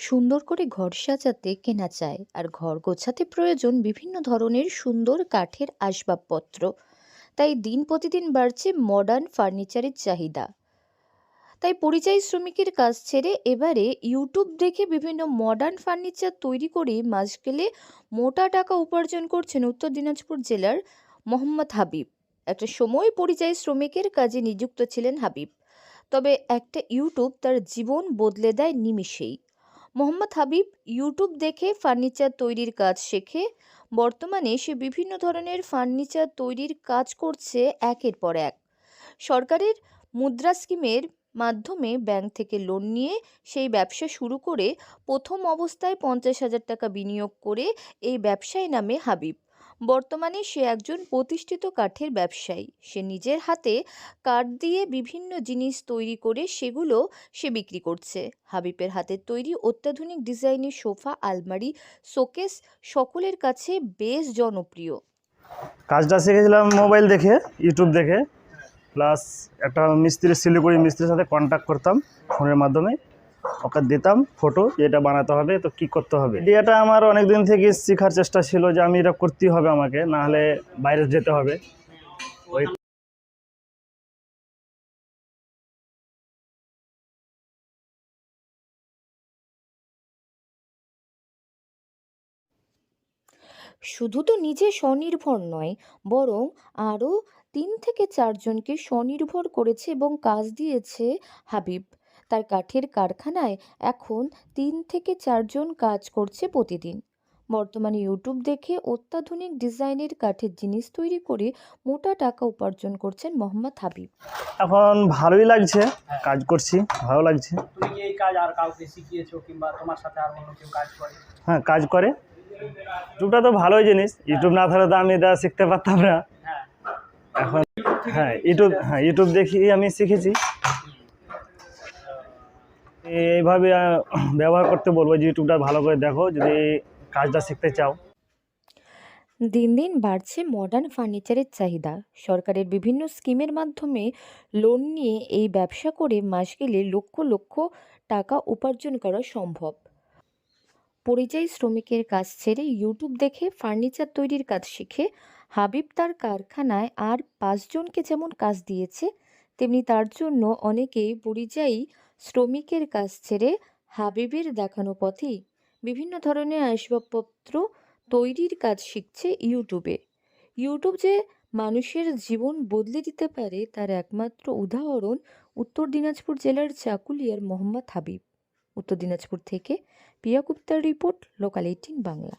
সুন্দর করে ঘর সাজাতে কেনা চায় আর ঘর গোছাতে প্রয়োজন বিভিন্ন ধরনের সুন্দর কাঠের আসবাবপত্র। তাই দিন প্রতিদিন বাড়ছে মডার্ন ফার্নিচারের চাহিদা। তাই পরিযায়ী শ্রমিকের কাজ ছেড়ে এবারে ইউটিউব দেখে বিভিন্ন মডার্ন ফার্নিচার তৈরি করে মাস গেলে মোটা টাকা উপার্জন করছেন উত্তর দিনাজপুর জেলার মোহাম্মদ হাবিব। একটা সময় পরিযায়ী শ্রমিকের কাজে নিযুক্ত ছিলেন হাবিব, তবে একটা ইউটিউব তার জীবন বদলে দেয় নিমিষেই। মোহাম্মদ হাবিব ইউটিউব দেখে ফার্নিচার তৈরির কাজ শেখে। বর্তমানে সে বিভিন্ন ধরনের ফার্নিচার তৈরির কাজ করছে একের পর এক। সরকারের মুদ্রা স্কিমের মাধ্যমে ব্যাংক থেকে লোন নিয়ে সেই ব্যবসা শুরু করে প্রথম অবস্থায় 50,000 টাকা বিনিয়োগ করে এই ব্যবসায় নামে হাবিব। বর্তমানে সে একজন প্রতিষ্ঠিত কাঠের ব্যবসায়ী। সে নিজের হাতে কাঠ দিয়ে বিভিন্ন জিনিস তৈরি করে সেগুলো সে বিক্রি করছে। হাবিবের হাতের তৈরি অত্যাধুনিক ডিজাইনের সোফা, আলমারি, শোকেস সকলের কাছে বেশ জনপ্রিয়। কাজটা শিখেছিলাম মোবাইল দেখে, ইউটিউব দেখে, প্লাস একটা মিস্ত্রি, শিলিগুড়ি মিস্ত্রির সাথে কন্ট্যাক্ট করতাম ফোনের মাধ্যমে। ওকে দিতাম ফটো, এটা বানাতে হবে, তো কি করতে হবে। এটা আমার অনেক দিন থেকে শেখার চেষ্টা ছিল যে আমি এটা করতেই হবে, আমাকে না হলে বাইরে যেতে হবে। ওই শুধু তো নিজে স্বনির্ভর নয়, বরং আরও 3 থেকে 4 জনকে স্বনির্ভর করেছে এবং কাজ দিয়েছে হাবিব। তার কাঠের কারখানায় এখন 3 থেকে 4 জন কাজ করছে প্রতিদিন। বর্তমানে ইউটিউব দেখে অত্যাধুনিক ডিজাইনের কাঠের জিনিস তৈরি করে মোটা টাকা উপার্জন করছেন মোহাম্মদ হাবিব। এখন ভালোই লাগছে, কাজ করছি, ভালো লাগছে। তুমি কি এই কাজ আর কাউকে শিখিয়েছো কিংবা তোমার সাথে আর অন্য কেউ কাজ করে? হ্যাঁ, কাজ করে। ইউটিউবটা তো ভালোই জিনিস, ইউটিউব না থাকলে তো আমি এটা শিখতে পারতাম না। হ্যাঁ, এখন ইউটিউব দেখি আমি শিখেছি। এইভাবে ব্যবহার করতে বলবো যে ইউটিউবটা ভালো করে দেখো যদি কাজটা শিখতে চাও। দিন দিন বাড়ছে মডার্ন ফার্নিচারের চাহিদা। সরকারের বিভিন্ন স্কিমের মাধ্যমে লোন নিয়ে এই ব্যবসা করে মাস গেলে লক্ষ লক্ষ টাকা উপার্জন করা সম্ভব। পরিযায়ী শ্রমিকের কাজ ছেড়ে ইউটিউব দেখে ফার্নিচার তৈরির কাজ শিখে হাবিব তার কারখানায় আর 5 জনকে যেমন কাজ দিয়েছে, তেমনি তার জন্য অনেকেই পরিযায়ী শ্রমিকের কাজ ছেড়ে হাবিবের দেখানো পথেই বিভিন্ন ধরনের আসবাবপত্র তৈরির কাজ শিখছে ইউটিউবে। ইউটিউব যে মানুষের জীবন বদলে দিতে পারে তার একমাত্র উদাহরণ উত্তর দিনাজপুর জেলার চাকুলিয়ার মোহাম্মদ হাবিব। উত্তর দিনাজপুর থেকে পিয়া গুপ্তার রিপোর্ট, লোকাল 18 বাংলা।